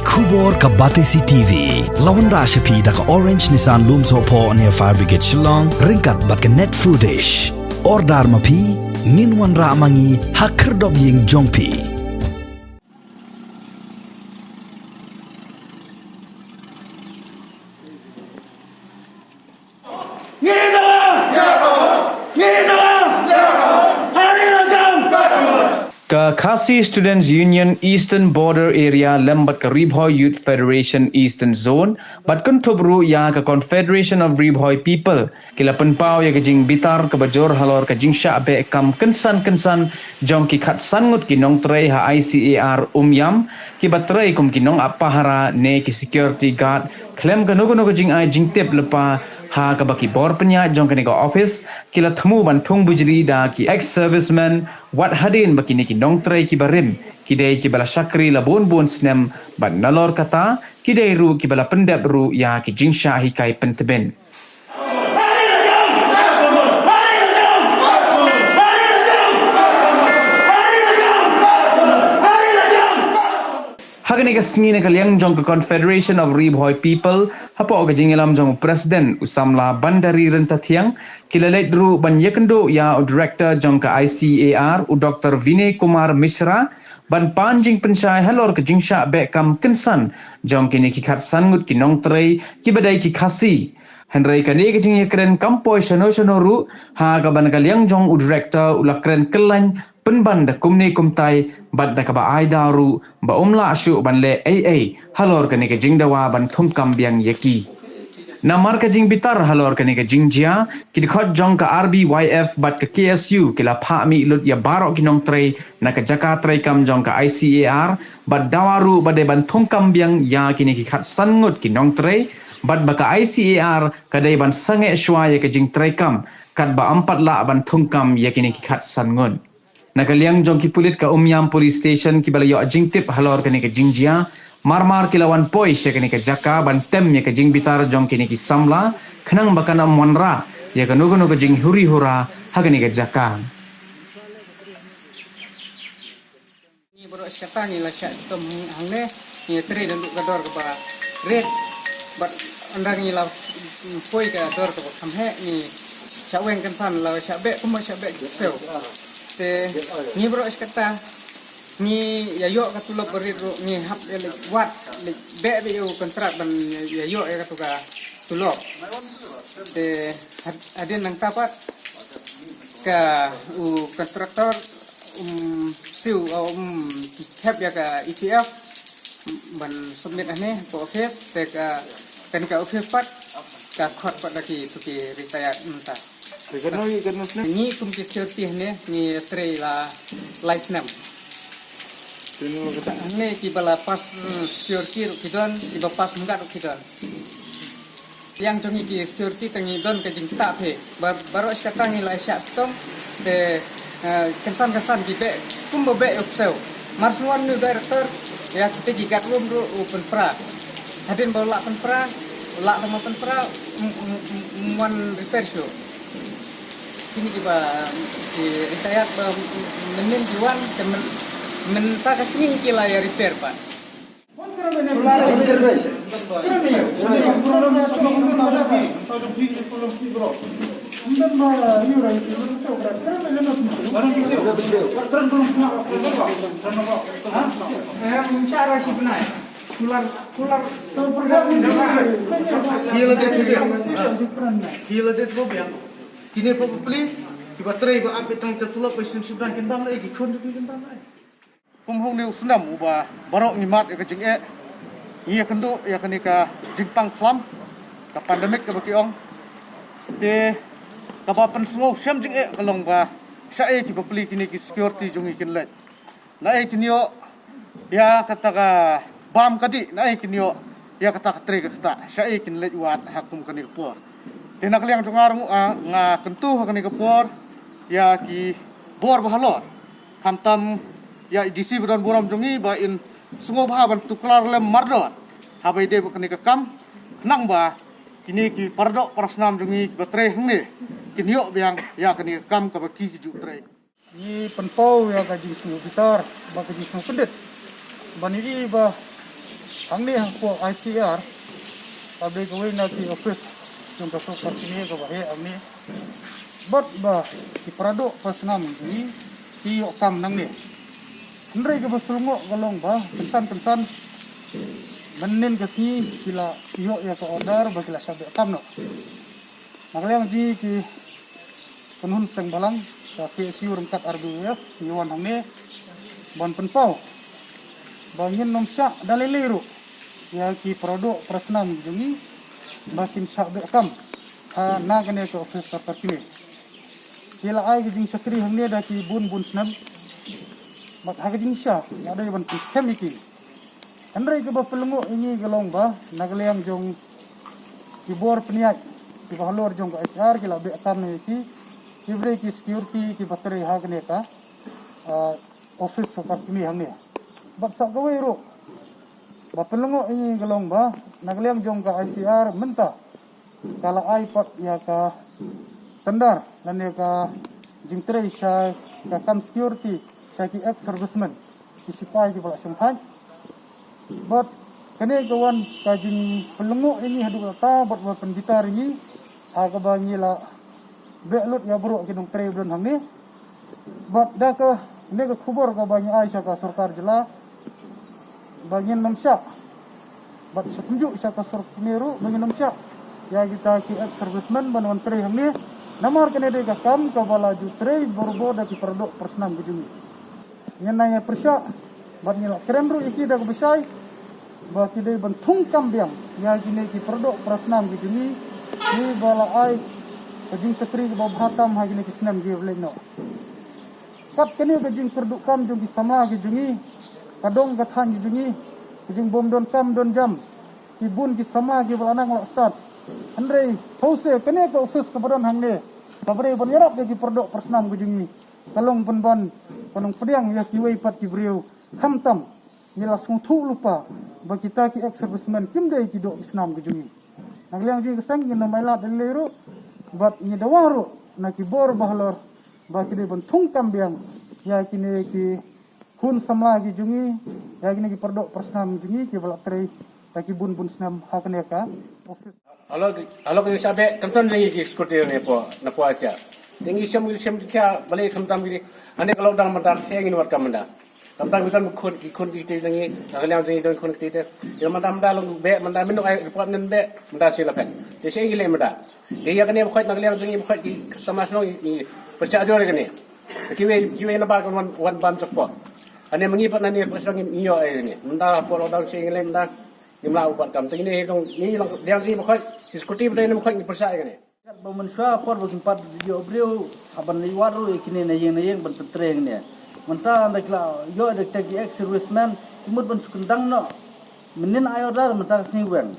Kubor ka Batesi TV. Lawan Rashapi da ka Orange Nissan Lumso po near Fire Brigade Shillong. Ringkat bat ka net foodish. Ordar mapi. Minwan ra mangi hakerdog ying jongpi. Ka Khasi Students Union Eastern Border Area lembat ka Ribhoi Youth Federation Eastern Zone bat kun tubru ya ka Confederation of Ribhoi People kila penpau ya ka jing bitar ka bajor halor ka jing sya be kam kensan jong ki khat sangut ki nong trei ha ICAR yam ki batrei kum ki nong apahara ne ki security guard klem ka nugo jing ai jing tep lepa ha ka baki bor penya jong ka ka office kila thamu ban thung bujri da ki ex serviceman wat hadin baki ni ki nong trei ki barim ki dei ki bala shakri la bon snem ban nalor kata ki dei ru ki bala pendap ru ya ki jing sha hi kai penteben Hagani ka sngi na kalyang jong ka Confederation of Ribhoi People hapo ka jingilam jong President Usamla Bandari Rentathiang kilalet ru ban yakendo ya Director jong ka ICAR u Dr. Vinay Kumar Mishra ban panjing pensai halor ka jingsha be kam kensan jong kini ki khat sangut ki nong trei ki badai ki khasi Henry ka ni ka jing yakren kampoi shano ru ha ka ban kalyang jong u Director u lakren kelan penban da kumni kumtai bat da ka ba ai daru ba umla asyu ban le halor ka ni ka jingdawa ban thumkam biang yaki namar ka jing bitar halor ka ni ka jingjia ki khot jong ka RBYF bat ka KSU kila pha mi lut ya baro kinong trei na ka jaka trei kam jong ka ICAR bat dawaru bade ban thumkam biang ya kini ki khat sangut kinong trei bat ba ka ICAR kadai ban sange shwa ya ka jing trei kam kat ba ampat la ban thumkam ya kini ki khat sangun Nakaliang jong ki pulit ka Umyam Police Station ki balayo jing tip halor kani ka jingjia marmar kilawan poi sya kani ka jaka ban tem ya ka jing bitar jong kini ki samla khnang bakana monra ya ka nugo jing huri hura hagani ka jaka ni boro skata ni la sya tom hangne ni tre dan ka dor ka ba red bat andang ni la poi ka dor ka kamhe ni sya weng kan san la sya be kuma sya be sel te ni bro skata ni ya yo ka tulop berit ro ni hap le wat le be yo kontrak ban ya yo ka tu ka tulop te adin nang tapat ka u kontraktor siu hap ya ka ETF ban submit ane ko office te ka kan ka office pat ka khot pat lagi tu ki retire entah ni kum ki security ne ni tre la license ne ki bala pas security ru kidon ki ba pas mungat ru kidon yang jongi ki security tangi don ka jing ta phe baro skata ngi la sya tom te kensan ki be kum be opseu marswan nu director ya kita gigat rum ru open pra hadin bala pen pra la sama pen pra mon repair show kini kita retire menin juan mentah kasih kila ya repair pak. Kini probably kita try ba ambil tang tertulakไปsudah kentang lagi kon tu kentang lagi. Kumhong ni usnam uba barok ni mat ka jing ia kendo ya kanika jingpang klam ka pandemik ka bakiong te ka ba pan slow syam jing kalong ba sya ki babli kini ki security jung ikin let na kinyo ya kata ka bam kadi na kinyo ya kata ka try ka kata sya kin let wat hakum kanik por Tina kaliang tungar mu nga kentu hakani kapor ya ki bor bahalor kantam ya disi bron boram jongi ba in sungo ba ban tuklar lem mardor habai de bakani kam nang ba kini ki pardo prasnam jongi batre hne kinyo biang ya kani kam ka baki ju tre ni penpau ya ka jisu bitar ba ka jisu kedet bani ba hang ni hang po ICR public way na ki office yung kaso partini ko bahe ang ni bot ba ki produk pasnam ni ki yo kam nang ni ndre ke basulungo galong ba pensan menin kesni kila yo ya ko order ba kila sabe kam no Naglayang di ki penhun seng balang sa PSU rengkat RBF yuan hangme bon penpau bangin nom syak daliliru ya ki produk prasnam jungi bakin syak bekam ha na kene ke office terkini kila ai jing sakri hangne da ki bun snam mak ha jing syak ada ban system iki andre ke ba pelungu ini gelong ba naglayang jong ki bor peniat ki bahalor jong HR ki labe kam ne ki bre ki security ki bateri ha ne ka office sakar kini hamne bat sak gawe ro ba pelungo ini gelong ba nagliang jong ka ICR menta kala iPad ya ka tendar dan ya ka jingtre sha ka kam security sha ki ex serviceman ki sipai ki bala sumpan bat kene kawan kajing pelungo ini hadu ta bat ba pengitar ini aga bangi la belut ya bro kinung trebon hamni bat da ka ne ka khubor ka bangi aisha ka sarkar jela bangin namsya bat setunjuk sa ka sar meru bangin namsya ya kita ki ex serviceman ban tre hamni namar kene de ka kam ka bala ju tre borbo da ki produk persnam gujumi nyenanya persya bat ni la keren ru iki da ka besai ba ki de ban thung kam biang ya jine ki produk persnam gujumi ni bala ai kajing sekri ke bawah hatam hagi ni kisnam gi no kat kene kajing serdukam jung sama gi jungi kadong gathan gi jungi kajing bom don kam don jam ibun gi sama gi balanang lak start andre hause kene ke usus kebadan hangne kabre bon yarap gi produk persnam gi jungi kalong penban panung pediang ya ki wei pat ki briu hamtam ni langsung thu lupa ba kita ki ex serviceman kim dei ki do islam gi jungi Nagliang jing kesang ni namailat daliru bat ni dawaru na ki bor bahlor ba ki de bentung kambiang ya kini ki hun sama gi jungi ya kini ki perdok persnam jungi ki balak trei ta ki bun snam hakne ka office alo ki sabe concern lagi ki security ne po na po asia tingi sem kya balai samtam gi ane kalau dang mata sengin wat kamanda Tamtang bitan kun kita lagi, agaknya orang ini kun kita. Yang manda long be, manda minum air repot nen be, manda sila pen. Jadi saya gila manda. Dia kan yang buat agaknya orang ini buat sama semua ini percaya dia kan ni. Kiwe nampak wan bam support. Ane mengipat nani percaya ini air ni. Manda polo dang saya gila manda. Imla ubat kam. Tapi ini dong ini dia ini buat diskusi pada ini buat percaya kan ni. Manusia por berempat yo beliau aban liwaru ikini nayeng berpetreng ni. Mentah anda kila yo ada tagi ex serviceman imut ban sukundang no menin ayo dar mentah sini wen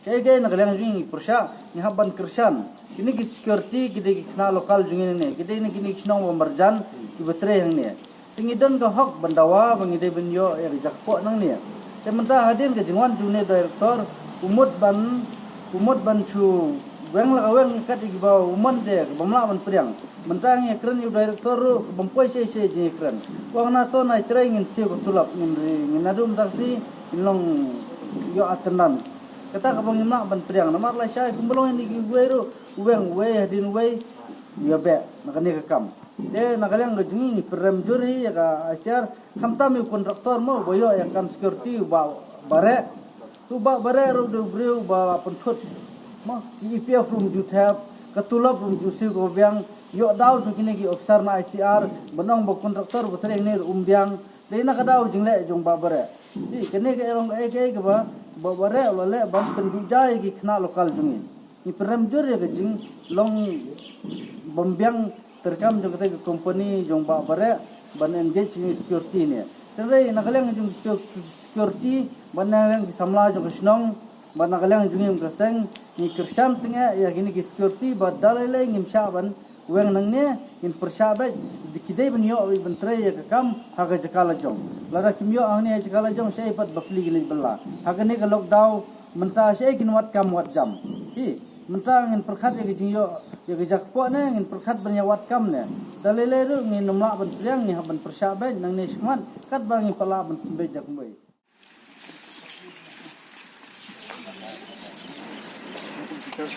kaya nak liang jing persya ni haban kersan kini ki security kini kena lokal jing ini kini kinong pemerjan ki betre yang ni tinggi dan ka hok bandawa bangide ben yo ya jakpo nang ni te mentah hadin ke jingwan june director umut ban chu weng la weng kat di bawah umon de bamla ban priang mentang ya keren yu director bampoi se je keren wang na to na trai ngin se ko tulap ngin nadum taksi long yo atenan kata ka bang imna ban priang namar la syai kumbelong ni guero weng we hadin we ya be nakani ka kam de nakalang gajungi perem juri ya ka asyar kamtam yu kontraktor mo boyo ya kam security ba bare tu ba bare ro de breu ba pentut ma IPF room ju thap katulap room ju si go biang yo daw su kini ki officer na ICR benong bo kontraktor bo tereng ne umbiang le na kadaw jingle jong babare ji kene ke rong ke ba babare le ban pendu jai ki khna lokal jungi ni prem jor ye ke jing long bombiang terkam jong ke company jong babare ban engage ni security ne tere na kaleng jong security ban nang samla jong snong ban na kaleng jungi um kaseng ni kersham tengah ya gini ki security ba dalai ngim syaban weng nang ne in persyabat dikidai ben yo ben tre ya kam haga jakala jong lara kim yo ang ne jakala jong sei pat bakli gili bella haga ne ka lockdown menta sei kin wat kam wat jam hi menta ngin perkhat ya ki yo ya ki jakpo ne ngin perkhat ben ya wat kam ne dalai ru ngin nomla ben priang ni ben persyabat nang ne sman kat bangi pala ben be jak mbai Terus